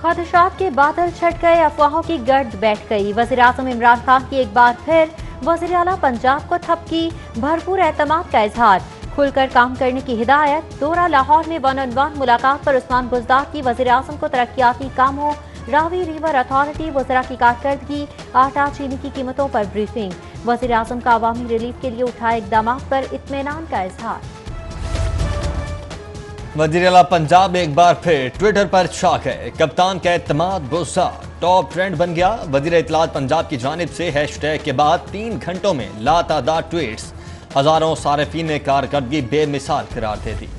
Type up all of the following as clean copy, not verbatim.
खदशात के बादल छट गए, अफवाहों की गर्द बैठ गई। वज़ीर-ए-आज़म इमरान खान की एक बार फिर वज़ीर आला पंजाब को थपकी, भरपूर एतमाद का इजहार, खुलकर काम करने की हिदायत। दौरा लाहौर में वन ऑन वन मुलाकात पर उस्मान बुज़दार की वज़ीर-ए-आज़म को तरक्याती कामों, रावी रिवर अथॉरिटी, वज़रा की कारकर्दगी, आटा चीनी की कीमतों पर ब्रीफिंग। वज़ीर-ए-आज़म का अवामी रिलीफ के लिए उठाए इक़दामात पर इत्मीनान का इजहार। वज़ीर आला पंजाब एक बार फिर ट्विटर पर छा गए, कप्तान का एतमाद बुज़दार टॉप ट्रेंड बन गया। वज़ीर इत्तलात पंजाब की जानिब से हैशटैग के बाद 3 घंटों में लातादाद ट्वीट्स, हजारों सारिफीन ने कारकर्दगी बेमिसाल करार दे दी।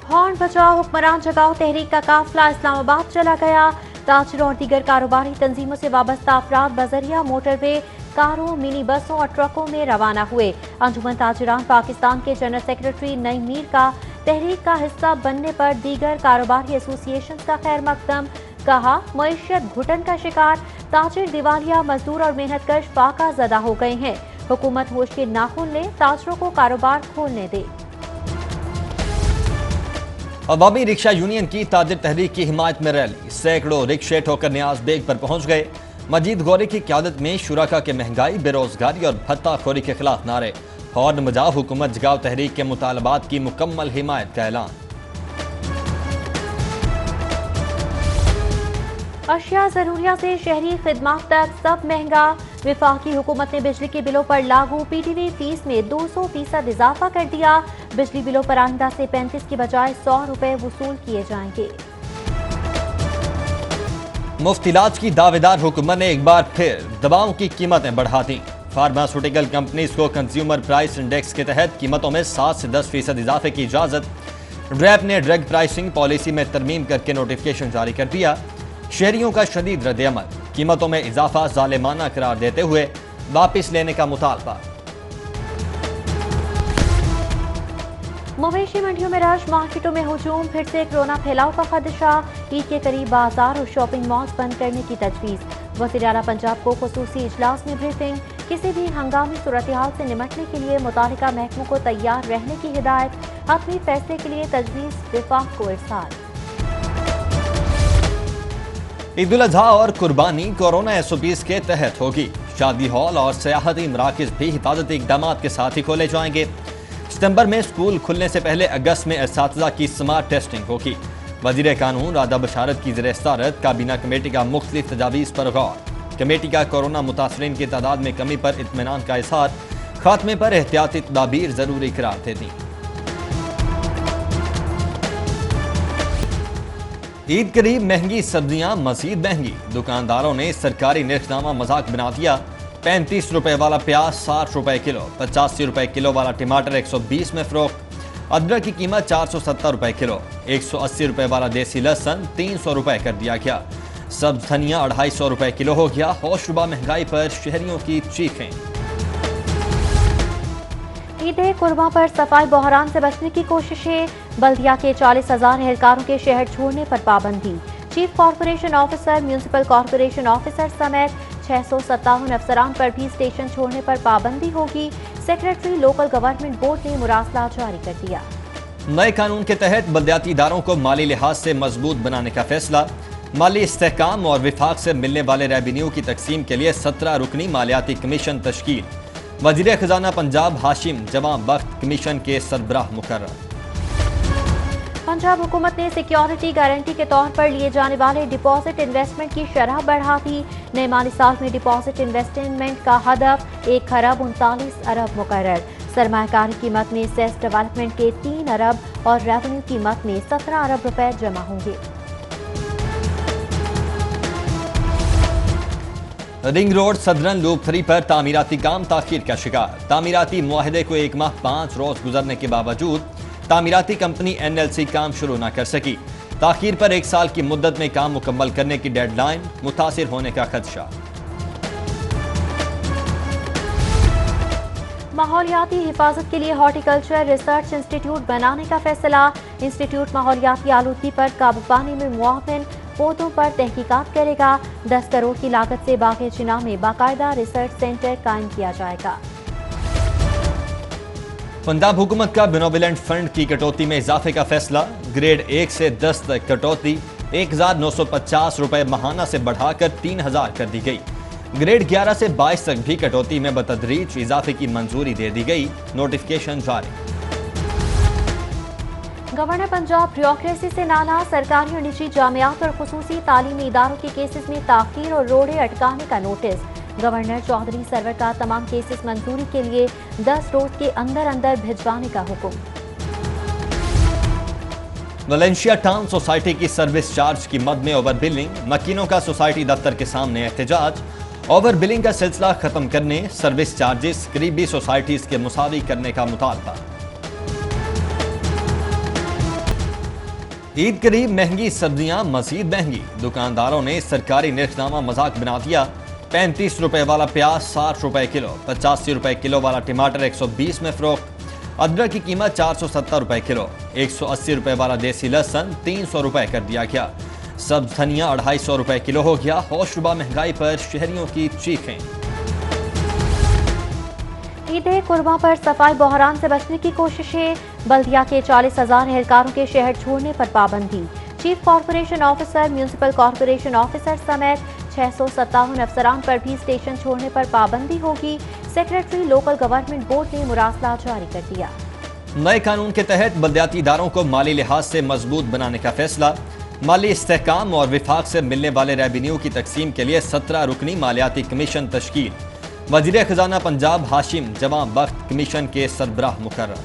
हॉर्न बचाओ हुक्मरान जगाओ तहरीक का काफिला इस्लामाबाद चला गया। ताजिरों और दीगर कारोबारी तंजीमों से वाबस्ता अफराद बजरिया मोटरवे, कारों, मिनी बसों और ट्रकों में रवाना हुए। अंजुमन ताजिरान पाकिस्तान के जनरल सेक्रेटरी नईम मीर का तहरीक का हिस्सा बनने पर दीगर कारोबारी एसोसिएशन का खैर मकदम। कहा, मईशत घुटन का शिकार, ताजिर दिवालिया, मजदूर और मेहनतकश फाका ज़दा हो गए हैं। हुकूमत होश के नाखून ले, ताजिरों को कारोबार खोलने दे। अवामी रिक्शा यूनियन की ताजिर तहरीक की हिमायत में रैली, सैकड़ों रिक्शे ठोकर न्याज बेग पर पहुंच गए। मजीद गौरी की क़यादत में शुराका के महंगाई, बेरोजगारी और भत्ताखोरी के खिलाफ नारे। हॉर्न बजाओ हुकूमत जगाओ तहरीक के मुतालबात की मुकम्मल हिमायत का ऐलान। अशिया जरूरिया से शहरी खिदमात तक सब महंगा। वफाकी हुकूमत ने बिजली के बिलों पर लागू पीटीवी फीस में 200% इजाफा कर दिया। बिजली बिलों पर आइंदा से 35 की बजाय 100 रुपए वसूल किए जाएंगे। मुफ्त इलाज की दावेदार हुकूमत ने एक बार फिर दवाओं की कीमतें बढ़ा दी। फार्मास्यूटिकल कंपनीज को कंज्यूमर प्राइस इंडेक्स के तहत कीमतों में 7 से 10% इजाफे की इजाजत। रैब ने ड्रग प्राइसिंग पॉलिसी में तरमीम करके नोटिफिकेशन जारी कर दिया। शहरियों का शदीद रद्द-ए-अमल, कीमतों में इजाफा जालिमाना करार देते हुए वापिस लेने का मुतालबा। मवेशी मंडियों में रश, मार्केटों में हुजूम, फिर से कोरोना फैलाव का खदशा। ईद के करीब बाजार और शॉपिंग मॉल्स बंद करने की तजवीज़। वज़ीर आला पंजाब को खुसूसी इजलास में ब्रीफिंग। किसी भी हंगामी सूरत-ए-हाल से निमटने के लिए मुतालिका महकमों को तैयार रहने की हिदायत। हतमी फैसले के लिए तजवीज़ विफाक को इरसाल। ईद उल अजहा और कुर्बानी कोरोना SOPs के तहत होगी। शादी हॉल और सयाहती मराकज़ भी हिफाजती इक़दामात के साथ ही खोले जाएंगे। सितंबर में स्कूल खुलने से पहले अगस्त में असातिज़ा की स्मार्ट टेस्टिंग होगी। वज़ीर कानून राधा बशारत की ज़ेर सदारत काबीना कमेटी का मुख्तलिफ तजावीज़ पर गौर। कमेटी का कोरोना मुतासरीन की तादाद में कमी पर इत्मीनान का इज़हार। खात्मे पर एहतियाती तदाबीर ज़रूरी करार दे दी। ईद करीब, महंगी सब्जियां मजीद महंगी। दुकानदारों ने सरकारी निर्खनामा मजाक बना दिया। 35 रुपए वाला प्याज 60 रुपए किलो, 85 रुपए किलो वाला टमाटर 120 में फरोख्त। अदरक की कीमत 470 रुपए किलो, 180 रुपए वाला देसी लहसुन 300 रुपए कर दिया गया। सब्ज धनिया 250 रुपए किलो हो गया। होशरुबा महंगाई पर शहरियों की चीखें। ईद कुर्बान पर सफाई बहरान से बचने की कोशिशें। बल्दिया के 40,000 एहलकारों के शहर छोड़ने पर पाबंदी। Chief corporation officer, municipal corporation officer समेत 657 अफसरान पर भी स्टेशन छोड़ने पर पाबंदी होगी। सेक्रेटरी लोकल गवर्नमेंट बोर्ड ने मुरासला जारी कर दिया। नए कानून के तहत बल्दियाती इदारों को माली लिहाज से मजबूत बनाने का फैसला। माली इस्तेहकाम और विफाक से मिलने वाले रेवेन्यू की तकसीम के लिए 17 रुकनी मालियाती कमीशन तश्कील। वजीर खजाना पंजाब हाशिम जवां बख्त कमीशन के सरबराह मुकर्रर। पंजाब हुकूमत ने सिक्योरिटी गारंटी के तौर पर लिए जाने वाले डिपॉजिट इन्वेस्टमेंट की शरह बढ़ा दी। नए माली साल में डिपॉजिट इन्वेस्टमेंट का हदफ 1 खरब 39 अरब मुकर्रर। सरमायाकारी कीमत में सेस डेवलपमेंट के 3 अरब और रेवेन्यू कीमत में 17 अरब रुपए जमा होंगे। रिंग रोड सदरन लूप 3 पर तामीराती काम ताखीर का शिकार। तामीराती मुआहदे को 1 माह 5 रोज गुजरने के बावजूद तामीराती कंपनी NLC काम शुरू न कर सकी। ताखीर पर 1 साल की मुद्दत में काम मुकम्मल करने की डेडलाइन, मुतासिर होने का खदशा। माहौलियाती हिफाजत के लिए हॉर्टिकल्चर रिसर्च इंस्टीट्यूट बनाने का फैसला। इंस्टीट्यूट माहौलियाती आलूदगी पर काबू पाने में मुआविन पौधों पर तहकीकात करेगा। 10 करोड़ की लागत से बाग़े चिनाह में बाकायदा रिसर्च सेंटर कायम किया जाएगा। पंजाब हुकूमत का बेनोवलेंट फंड की कटौती में इजाफे का फैसला। ग्रेड 1 से 10 तक कटौती 1950 रुपए माहाना से बढ़ाकर 3000 कर दी गई। ग्रेड 11 से 22 तक भी कटौती में बतदरीज इजाफे की मंजूरी दे दी गई। नोटिफिकेशन जारी। गवर्नर पंजाब ब्यूरोक्रेसी से नाला, सरकारी और निजी जामियात और खुसूसी तालीमी इदारों के केसेस में ताखीर और रोड़े अटकाने का नोटिस। गवर्नर चौधरी सरवर का तमाम केसेस मंजूरी के लिए 10 रोज के अंदर अंदर भिजवाने का हुक्म। वलेंशिया टाउन सोसाइटी की सर्विस चार्ज की मद में ओवर बिलिंग, मकीनों का सोसाइटी दफ्तर के सामने एहतजाज। ओवर बिलिंग का सिलसिला खत्म करने, सर्विस चार्जेस करीबी सोसाइटीज के मुसावी करने का मुतालबा। ईद करीब, महंगी सब्जियां मजीद महंगी, दुकानदारों ने सरकारी निर्खनामा मजाक बना दिया। 35 रुपए वाला प्याज 60 रुपए किलो, 85 रुपए किलो वाला टमाटर 120 में फरोख्त। अदरक की कीमत 470 रुपए किलो, 180 रुपए वाला देसी लहसुन 300 रुपए कर दिया गया। सब्ज धनिया 250 रुपए किलो हो गया। होशरुबा महंगाई पर शहरियों की चीखें। ईद कुर्बा पर सफाई बहरान से बचने की कोशिशें, बल्दिया के 40,000 एहलकारों के शहर छोड़ने पर पाबंदी। Chief corporation officer, municipal corporation officer समेत 657 अफसरान पर भी स्टेशन छोड़ने पर पाबंदी होगी। सेक्रेटरी लोकल गवर्नमेंट बोर्ड ने मुरासला जारी कर दिया। नए कानून के तहत बल्दियाती इदारों को माली लिहाज से मजबूत बनाने का फैसला। माली इस्तेहकाम और विफाक से मिलने वाले रेवेन्यू की तकसीम के लिए 17 रुकनी मालियाती कमीशन तश्कील। वजीर खजाना पंजाब हाशिम जवां बख्त कमीशन के सरबराह मुकर्रर।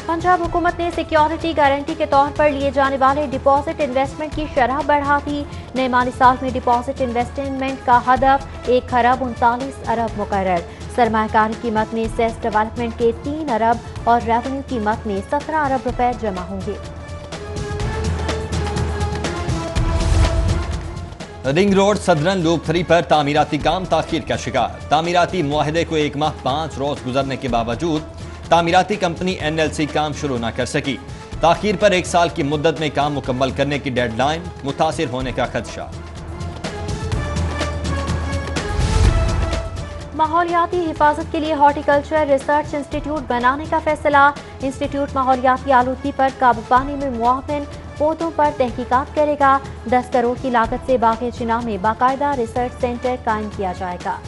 पंजाब हुकूमत ने सिक्योरिटी गारंटी के तौर पर लिए जाने वाले डिपॉजिट इन्वेस्टमेंट की शरह बढ़ा दी। नए माली साल में डिपॉजिट इन्वेस्टमेंट का हदफ 1 खरब 39 अरब मुकर्रर। सरमायाकारी की मद में सेस डेवलपमेंट के 3 अरब और रेवेन्यू की मद में 17 अरब रुपए जमा होंगे। रिंग रोड सदरन लूप 3 पर तामीराती काम ताखीर का शिकार। तामीराती मुआहदे को 1 माह 5 रोज गुजरने के बावजूद तामीराती कंपनी NLC काम शुरू न कर सकी। ताखीर पर 1 साल की मुद्दत में काम मुकम्मल करने की डेडलाइन, मुतासिर होने का खदशा। माहौलियाती हिफाजत के लिए हॉर्टिकल्चर रिसर्च इंस्टीट्यूट बनाने का फैसला। इंस्टीट्यूट माहौलियाती आलूदगी पर काबू पाने में मुआविन पौधों पर तहकीकात करेगा। 10 करोड़ की लागत से बाग़े चिनाह में बाकायदा रिसर्च सेंटर कायम किया जाएगा।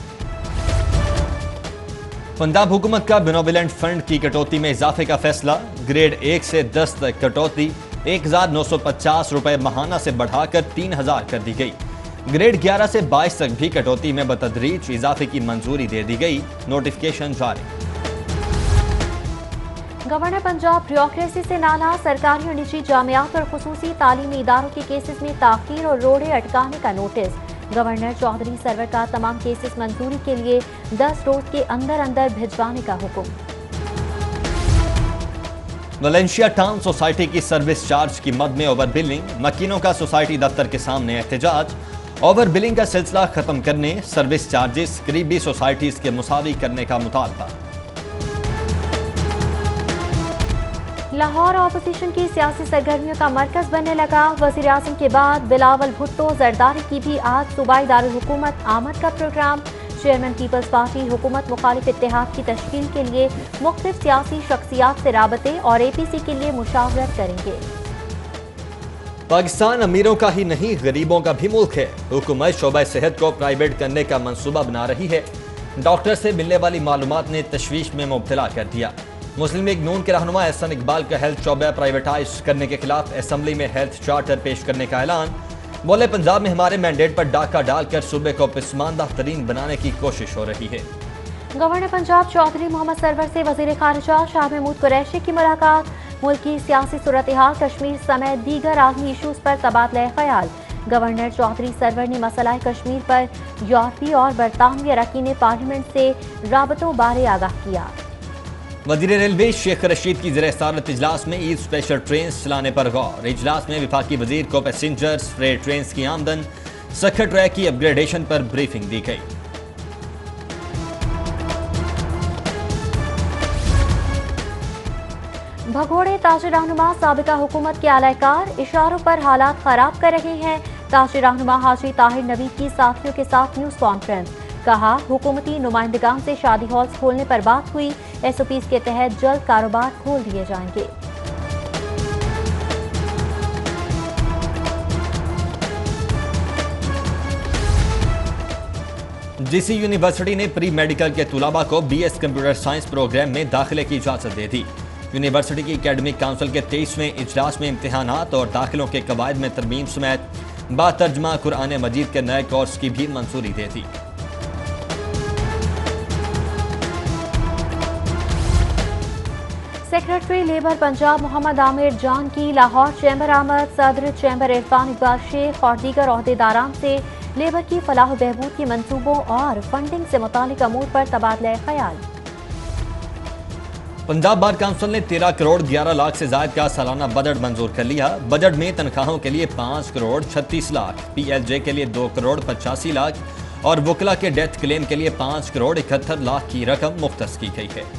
पंजाब हुकूमत का बेनोवलेंट फंड की कटौती में इजाफे का फैसला। ग्रेड 1 से 10 तक कटौती 1950 रुपए माहाना से बढ़ाकर 3000 कर दी गई। ग्रेड 11 से 22 तक भी कटौती में बतदरीज इजाफे की मंजूरी दे दी गई। नोटिफिकेशन जारी। गवर्नर पंजाब ब्यूरोक्रेसी से नाला, सरकारी और निजी जामियात और खुसूसी तालीमी इदारों के केसेस में ताखीर और रोड़े अटकाने का नोटिस। गवर्नर चौधरी सरवर का तमाम केसेस मंजूरी के लिए 10 रोज के अंदर अंदर भिजवाने का हुक्म। वलेंशिया टाउन सोसाइटी की सर्विस चार्ज की मद में ओवर बिलिंग, मकीनों का सोसाइटी दफ्तर के सामने एहतजाज। ओवर बिलिंग का सिलसिला खत्म करने, सर्विस चार्जेस करीबी सोसाइटीज के मुसावी करने का मुतालबा। लाहौर अपोजिशन की सियासी सरगर्मियों का मरकज बनने लगा। वजीर आजम के बाद बिलावल भुट्टो जरदारी की भी आज सूबाई दारुल हुकूमत आमद का प्रोग्राम। चेयरमैन पीपल्स पार्टी हुकूमत मुखालिफ इत्तेहाद की तश्कील के लिए मुख्तलिफ सियासी शख्सियात से राबते और APC के लिए मुशावरत करेंगे। पाकिस्तान अमीरों का ही नहीं, गरीबों का भी मुल्क है। हुकूमत शोबा सेहत को प्राइवेट करने का मंसूबा बना रही है। डॉक्टर से मिलने वाली मालूमात ने तशवीश में मुब्तला कर दिया। मुस्लिम लीग नून के रहनुमा एहसन इकबाल का हेल्थ शोबा प्राइवेटाइज करने के खिलाफ असेंबली में हेल्थ चार्टर पेश करने का ऐलान। बोले, पंजाब में हमारे मैंडेट पर डाका डालकर सूबे को पसमानदा तरीन बनाने की कोशिश हो रही है। गवर्नर पंजाब चौधरी मोहम्मद सरवर से वजीर खारिजा शाह महमूद कुरैशी की मुलाकात। मुल्क की सियासी सूरत हाल, कश्मीर समेत दीगर आलमी इशूज पर तबादला ख्याल। गवर्नर चौधरी सरवर ने मसला कश्मीर पर यूरोपीय और बरतानवी अरकान पार्लियामेंट से राबतों बारे आगाह किया। वजीर रेलवे शेख रशीद की ज़ेर-ए-सदारत इजलास में ईद स्पेशल ट्रेन चलाने पर गौर। इजलास में विफाकी वजीर को पैसेंजर्स फ्रेट ट्रेन की आमदन, सखर ट्रैक की अपग्रेडेशन पर ब्रीफिंग दी गई। भगोड़े ताजिर रहनुमा साबिका हुकूमत के आलाकार इशारों पर हालात खराब कर रहे हैं। ताजिर रहनुमा हाजी ताहिर नबी की साथियों के साथ न्यूज कॉन्फ्रेंस। कहा, हुकूमती नुमाइंदगान से शादी हॉल्स खोलने पर बात हुई। SOPs के तहत जल्द कारोबार खोल दिए जाएंगे। GC यूनिवर्सिटी ने प्री मेडिकल के तुलाबा को BS कंप्यूटर साइंस प्रोग्राम में दाखिले की इजाज़त दे दी। यूनिवर्सिटी की एकेडमिक काउंसिल के 23वें इजलास में इम्तिहानात और दाखिलों के कवायद में तरमीम समेत बातर्जमा कुरान मजीद के नए कोर्स की भी मंजूरी दे दी। सेक्रेटरी लेबर पंजाब मोहम्मद आमिर जान की लाहौर चैम्बर आमद। सदर चैम्बर इरफान इकबाल शेख और दीगर ओहदेदारान से लेबर की फलाह बहबूद के मंसूबों और फंडिंग से मुतालिक अमूर पर तबादला ख्याल। पंजाब बार काउंसिल ने 13 करोड़ 11 लाख से ज्यादा का सालाना बजट मंजूर कर लिया। बजट में तनख्वाहों के लिए 5 करोड़ 36 लाख, PLJ के लिए 2 करोड़ 85 लाख और वकला के डेथ क्लेम के लिए 5 करोड़ 71 लाख की रकम मुख्तस की गई है।